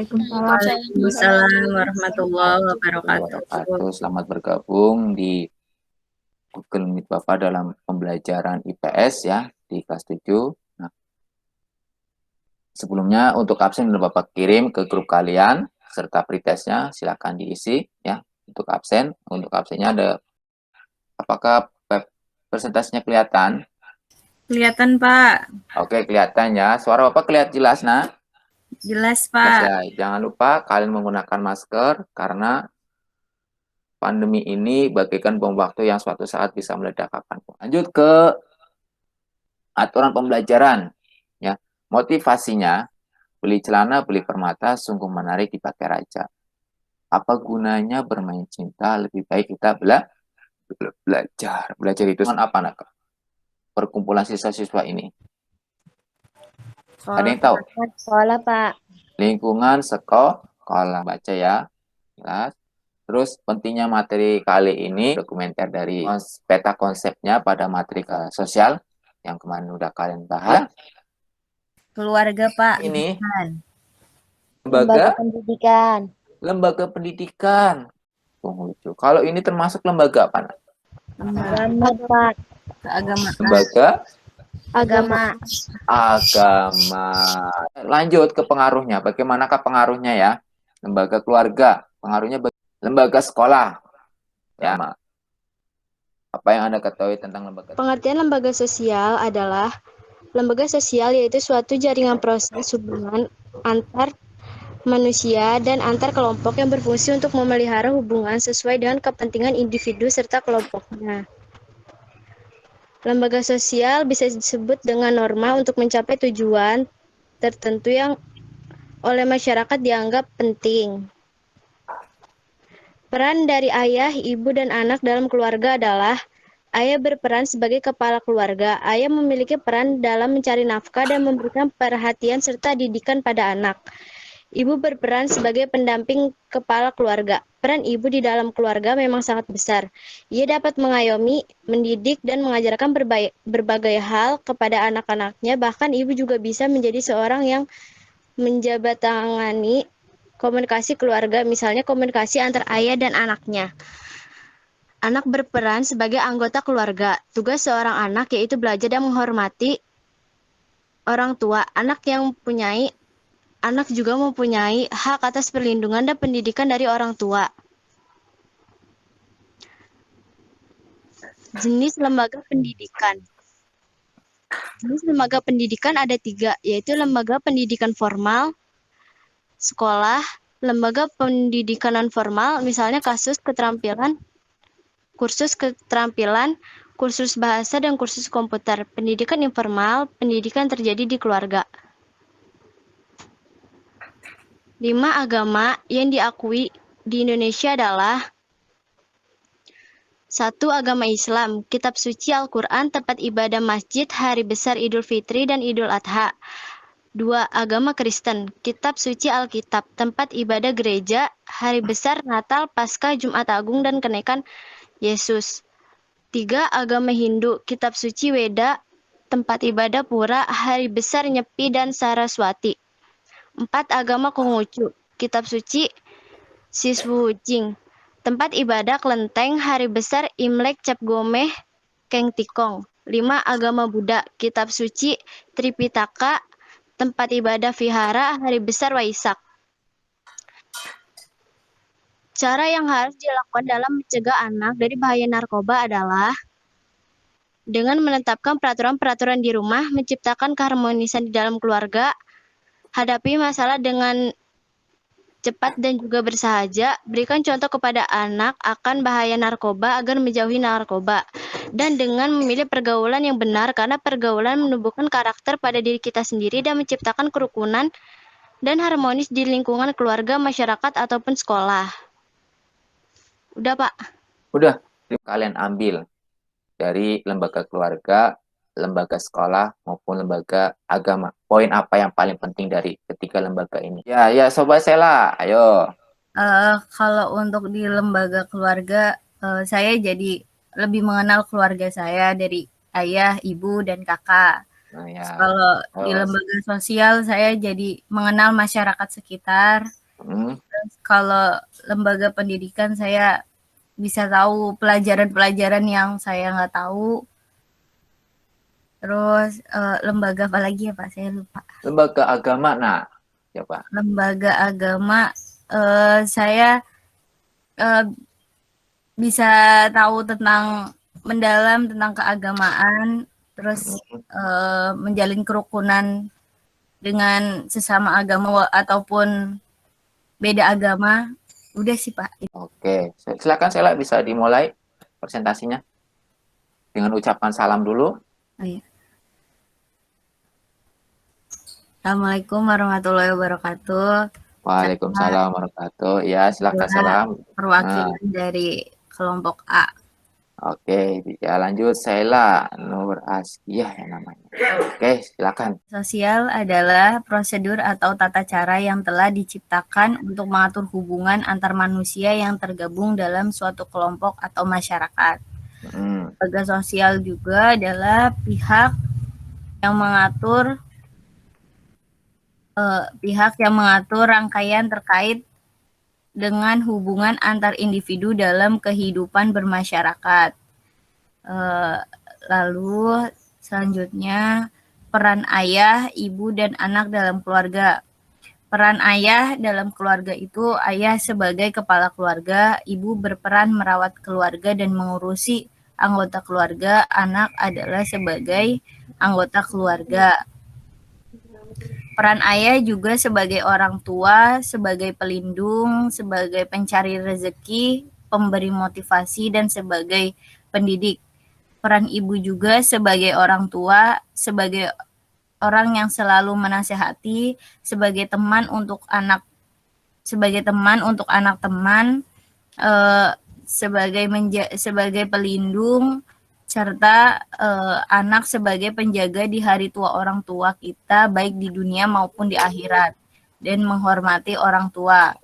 Waalaikumsalam. Waalaikumsalam warahmatullahi wabarakatuh. Selamat bergabung di Google Meet Bapak dalam pembelajaran IPS ya di kelas 7. Nah, sebelumnya untuk absen sudah Bapak kirim ke grup kalian serta pretestnya silakan diisi ya. Untuk absennya ada, apakah presentasinya kelihatan? Kelihatan, Pak. Oke, kelihatan ya. Suara Bapak kelihatan jelas, nah? Jelas, Pak. Ya, jangan lupa kalian menggunakan masker karena pandemi ini bagaikan bom waktu yang suatu saat bisa meledak kapanpun. Lanjut ke aturan pembelajaran. Ya, motivasinya, beli celana, beli permata, sungguh menarik dipakai raja. Apa gunanya bermain cinta? Lebih baik kita belajar. Belajar itu apa, nak? Perkumpulan siswa-siswa ini. Ada yang tahu? Sekolah, Pak. Lingkungan sekolah. Baca ya. Jelas. Terus pentingnya materi kali ini dokumenter dari peta konsepnya pada materi sosial yang kemarin udah kalian bahas. Keluarga, Pak. Ini Lembaga pendidikan. Lembaga pendidikan. Lucu. Kalau ini termasuk lembaga apa? Agama, Pak. Agama. Lembaga Agama. Lanjut ke pengaruhnya. Bagaimanakah pengaruhnya ya? Lembaga keluarga. Pengaruhnya lembaga sekolah. Ya, apa yang Anda ketahui tentang lembaga? Pengertian lembaga sosial adalah lembaga sosial yaitu suatu jaringan proses hubungan antar manusia dan antar kelompok yang berfungsi untuk memelihara hubungan sesuai dengan kepentingan individu serta kelompoknya. Lembaga sosial bisa disebut dengan norma untuk mencapai tujuan tertentu yang oleh masyarakat dianggap penting. Peran dari ayah, ibu, dan anak dalam keluarga adalah ayah berperan sebagai kepala keluarga. Ayah memiliki peran dalam mencari nafkah dan memberikan perhatian serta didikan pada anak. Ibu berperan sebagai pendamping kepala keluarga. Peran ibu di dalam keluarga memang sangat besar. Ia dapat mengayomi, mendidik, dan mengajarkan berbagai hal kepada anak-anaknya. Bahkan ibu juga bisa menjadi seorang yang menjabatangani komunikasi keluarga, misalnya komunikasi antar ayah dan anaknya. Anak berperan sebagai anggota keluarga. Tugas seorang anak yaitu belajar dan menghormati orang tua. Anak juga mempunyai hak atas perlindungan dan pendidikan dari orang tua. Jenis lembaga pendidikan. Jenis lembaga pendidikan ada 3, yaitu lembaga pendidikan formal, sekolah, lembaga pendidikan non formal, misalnya kursus keterampilan, kursus bahasa, dan kursus komputer. Pendidikan informal, pendidikan terjadi di keluarga. 5 agama yang diakui di Indonesia adalah 1. Agama Islam, kitab suci Al-Quran, tempat ibadah masjid, hari besar Idul Fitri dan Idul Adha. 2. Agama Kristen, kitab suci Alkitab, tempat ibadah gereja, hari besar Natal, Paskah, Jumat Agung, dan kenaikan Yesus. 3. Agama Hindu, kitab suci Weda, tempat ibadah pura, hari besar Nyepi dan Saraswati. 4. Agama Konghucu, kitab suci Siswujing, tempat ibadah kelenteng, hari besar Imlek, Cap Gomeh, Keng Tikong. 5. Agama Buddha, kitab suci Tripitaka, tempat ibadah vihara, hari besar Waisak. Cara yang harus dilakukan dalam mencegah anak dari bahaya narkoba adalah dengan menetapkan peraturan-peraturan di rumah, menciptakan keharmonisan di dalam keluarga, hadapi masalah dengan cepat dan juga bersahaja, berikan contoh kepada anak akan bahaya narkoba agar menjauhi narkoba, dan dengan memilih pergaulan yang benar karena pergaulan menumbuhkan karakter pada diri kita sendiri dan menciptakan kerukunan dan harmonis di lingkungan keluarga, masyarakat, ataupun sekolah. Udah, Pak? Udah, kalian ambil dari lembaga keluarga, lembaga sekolah, maupun lembaga agama. Poin apa yang paling penting dari ketiga lembaga ini? Ya, Sobat Sela, ayo. Kalau untuk di lembaga keluarga, saya jadi lebih mengenal keluarga saya dari ayah, ibu, dan kakak. Nah, ya. Kalau di Terus, lembaga sosial saya jadi mengenal masyarakat sekitar. Terus kalau lembaga pendidikan saya bisa tahu pelajaran-pelajaran yang saya nggak tahu. Terus lembaga apa lagi ya Pak? Saya lupa. lembaga agama, nah, coba. Lembaga agama saya bisa tahu tentang mendalam tentang keagamaan, terus menjalin kerukunan dengan sesama agama ataupun beda agama. Udah sih Pak. Oke, silakan Sela, bisa dimulai presentasinya dengan ucapan salam dulu. Oh, iya. Assalamualaikum warahmatullahi wabarakatuh. Waalaikumsalam warahmatullahi wabarakatuh. Ya, silakan salam. Perwakilan dari kelompok A. Oke, ya lanjut Sela Nur Askiah ya namanya. Oke, silakan. Sosial adalah prosedur atau tata cara yang telah diciptakan untuk mengatur hubungan antar manusia yang tergabung dalam suatu kelompok atau masyarakat. Lembaga sosial juga adalah pihak yang mengatur rangkaian terkait dengan hubungan antar individu dalam kehidupan bermasyarakat. Lalu selanjutnya peran ayah, ibu, dan anak dalam keluarga. Peran ayah dalam keluarga itu ayah sebagai kepala keluarga, ibu berperan merawat keluarga dan mengurusi anggota keluarga, anak adalah sebagai anggota keluarga. Peran ayah juga sebagai orang tua, sebagai pelindung, sebagai pencari rezeki, pemberi motivasi, dan sebagai pendidik. Peran ibu juga sebagai orang tua, sebagai orang yang selalu menasehati, sebagai teman untuk anak teman, sebagai pelindung, serta anak sebagai penjaga di hari tua orang tua kita, baik di dunia maupun di akhirat, dan menghormati orang tua.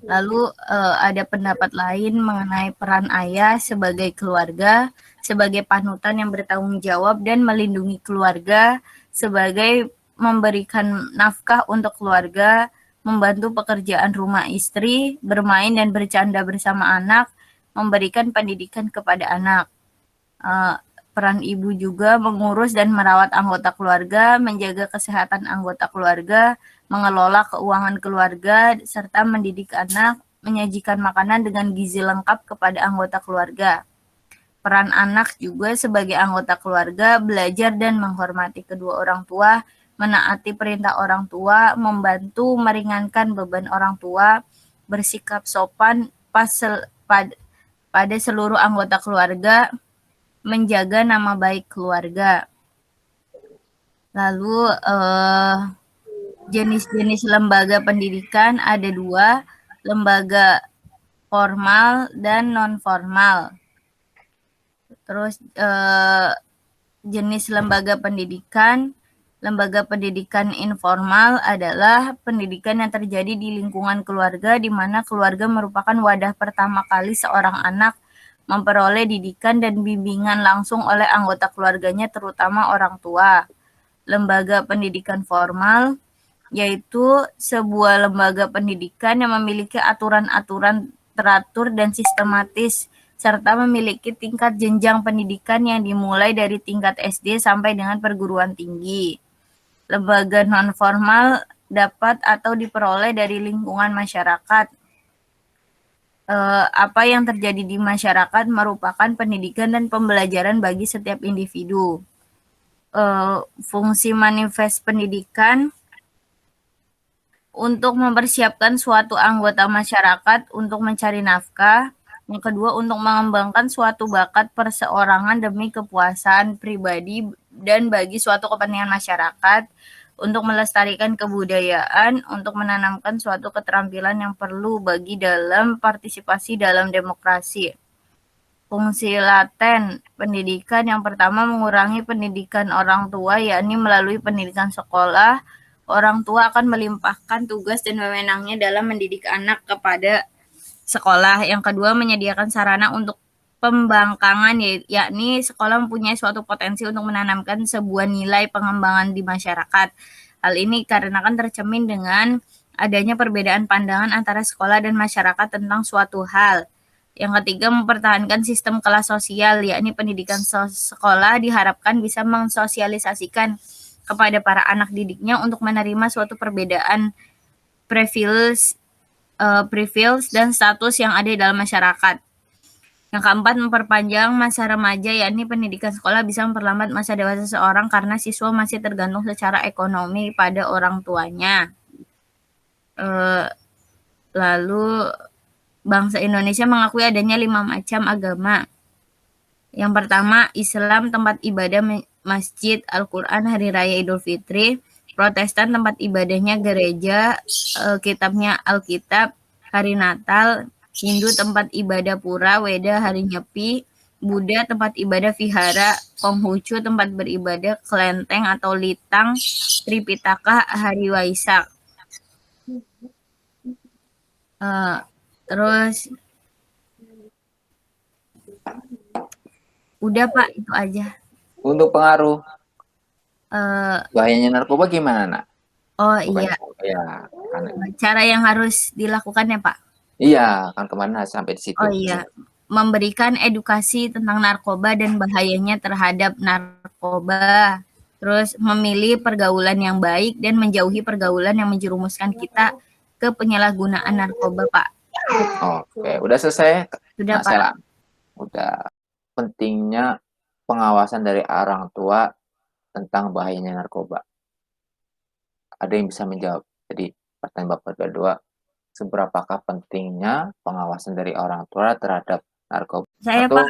Lalu ada pendapat lain mengenai peran ayah sebagai keluarga, sebagai panutan yang bertanggung jawab dan melindungi keluarga, sebagai memberikan nafkah untuk keluarga, membantu pekerjaan rumah istri, bermain dan bercanda bersama anak, memberikan pendidikan kepada anak. Peran ibu juga mengurus dan merawat anggota keluarga, menjaga kesehatan anggota keluarga, mengelola keuangan keluarga, serta mendidik anak, menyajikan makanan dengan gizi lengkap kepada anggota keluarga. Peran anak juga sebagai anggota keluarga, belajar dan menghormati kedua orang tua, menaati perintah orang tua, membantu meringankan beban orang tua, bersikap sopan pada seluruh anggota keluarga, menjaga nama baik keluarga. Lalu jenis-jenis lembaga pendidikan ada 2, lembaga formal dan non-formal. Terus jenis lembaga pendidikan informal adalah pendidikan yang terjadi di lingkungan keluarga, di mana keluarga merupakan wadah pertama kali seorang anak memperoleh didikan dan bimbingan langsung oleh anggota keluarganya, terutama orang tua. Lembaga pendidikan formal yaitu sebuah lembaga pendidikan yang memiliki aturan-aturan teratur dan sistematis, serta memiliki tingkat jenjang pendidikan yang dimulai dari tingkat SD sampai dengan perguruan tinggi. Lembaga non-formal dapat atau diperoleh dari lingkungan masyarakat. Apa yang terjadi di masyarakat merupakan pendidikan dan pembelajaran bagi setiap individu. Fungsi manifest pendidikan untuk mempersiapkan suatu anggota masyarakat untuk mencari nafkah. Yang kedua, untuk mengembangkan suatu bakat perseorangan demi kepuasan pribadi dan bagi suatu kepentingan masyarakat, untuk melestarikan kebudayaan, untuk menanamkan suatu keterampilan yang perlu bagi dalam partisipasi dalam demokrasi. Fungsi laten pendidikan yang pertama, mengurangi pendidikan orang tua, yakni melalui pendidikan sekolah, orang tua akan melimpahkan tugas dan wewenangnya dalam mendidik anak kepada sekolah. Yang kedua, menyediakan sarana untuk pembangkangan, yakni sekolah mempunyai suatu potensi untuk menanamkan sebuah nilai pengembangan di masyarakat. Hal ini karena kan tercermin dengan adanya perbedaan pandangan antara sekolah dan masyarakat tentang suatu hal. Yang ketiga, mempertahankan sistem kelas sosial, yakni pendidikan sekolah diharapkan bisa mensosialisasikan kepada para anak didiknya untuk menerima suatu perbedaan privilege dan status yang ada di dalam masyarakat. Yang keempat, memperpanjang masa remaja, yakni pendidikan sekolah bisa memperlambat masa dewasa seseorang karena siswa masih tergantung secara ekonomi pada orang tuanya. Lalu, bangsa Indonesia mengakui adanya 5 macam agama. Yang pertama, Islam, tempat ibadah masjid, Al-Quran, Hari Raya Idul Fitri. Protestan, tempat ibadahnya gereja, kitabnya Alkitab, Hari Natal. Hindu, tempat ibadah pura, Weda, hari Nyepi. Buddha, tempat ibadah vihara. Konghucu, tempat beribadah kelenteng atau litang. Tripitaka, hari Waisak. Terus udah Pak, itu aja. Untuk pengaruh bahayanya narkoba gimana, Nak? Oh iya. Ya, kan. Cara yang harus dilakukan ya Pak? Iya, kan kemana sampai di situ. Oh iya, memberikan edukasi tentang narkoba dan bahayanya terhadap narkoba. Terus memilih pergaulan yang baik dan menjauhi pergaulan yang menjerumuskan kita ke penyalahgunaan narkoba, Pak. Oke, udah selesai? Sudah, Pak. Sela. Udah. Pentingnya pengawasan dari orang tua tentang bahayanya narkoba. Ada yang bisa menjawab? Jadi, pertanyaan Bapak kedua, seberapakah pentingnya pengawasan dari orang tua terhadap narkoba? Saya, Pak.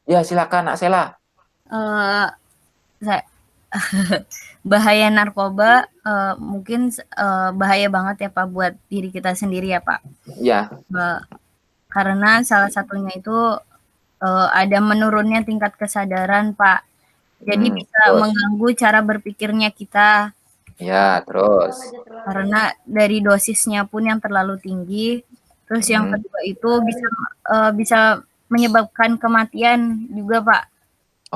Ya, silakan, Nak Sela. Bahaya narkoba mungkin bahaya banget ya Pak buat diri kita sendiri ya Pak. Ya. Karena salah satunya itu ada menurunnya tingkat kesadaran Pak. Jadi bisa mengganggu cara berpikirnya kita. Ya, terus. Karena dari dosisnya pun yang terlalu tinggi. Terus yang kedua itu bisa menyebabkan kematian juga Pak.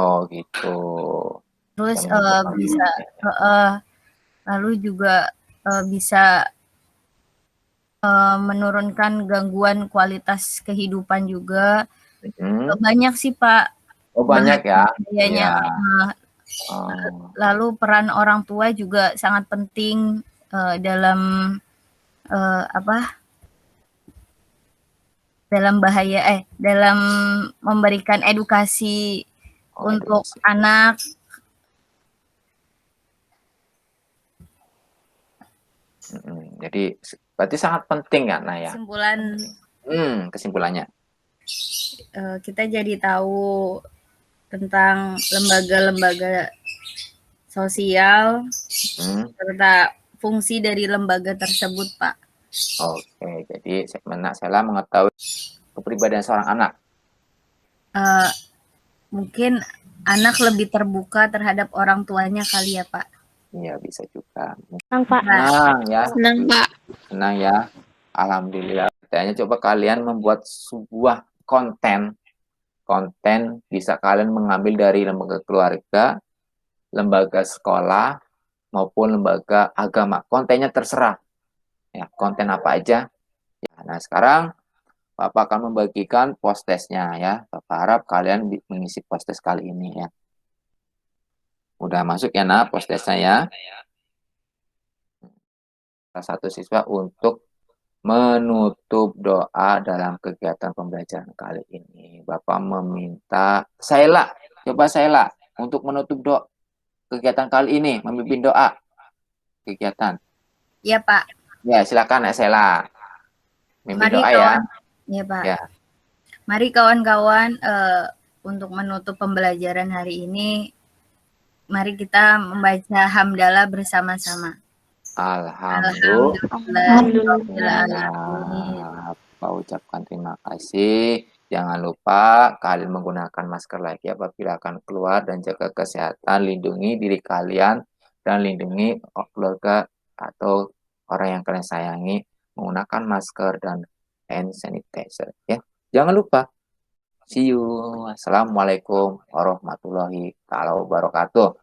Oh gitu. Terus bisa lalu juga bisa menurunkan gangguan kualitas kehidupan juga. Banyak sih Pak. Oh banyak ya. Ya. Lalu peran orang tua juga sangat penting dalam dalam memberikan edukasi untuk anak. Jadi berarti sangat penting ya, Nah ya. Kesimpulannya. Kita jadi tahu tentang lembaga-lembaga sosial serta fungsi dari lembaga tersebut, Pak. Oke, jadi segmen Nak Sela mengetahui kepribadian seorang anak. Mungkin anak lebih terbuka terhadap orang tuanya kali ya, Pak. Iya, bisa juga. Senang, Pak. Senang ya. Senang, Pak. Senang ya. Alhamdulillah. Kayaknya coba kalian membuat sebuah konten bisa kalian mengambil dari lembaga keluarga, lembaga sekolah, maupun lembaga agama. Kontennya terserah. Ya, konten apa aja. Ya, nah, sekarang Bapak akan membagikan post-testnya ya. Bapak harap kalian mengisi post-test kali ini ya. Udah masuk ya, Nah, post-testnya ya. Salah satu siswa untuk menutup doa dalam kegiatan pembelajaran kali ini. Bapak meminta Sela, coba Sela untuk menutup doa kegiatan kali ini, memimpin doa kegiatan. Iya, Pak. Ya, silakan Sela. Memimpin doa ya. Iya, Pak. Ya. Mari kawan-kawan untuk menutup pembelajaran hari ini, mari kita membaca hamdalah bersama-sama. Alhamdulillah. Bapak ucapkan terima kasih. Jangan lupa kalian menggunakan masker lagi apabila akan keluar dan jaga kesehatan, lindungi diri kalian dan lindungi keluarga atau orang yang kalian sayangi menggunakan masker dan hand sanitizer ya. Jangan lupa See you. Assalamualaikum warahmatullahi wabarakatuh.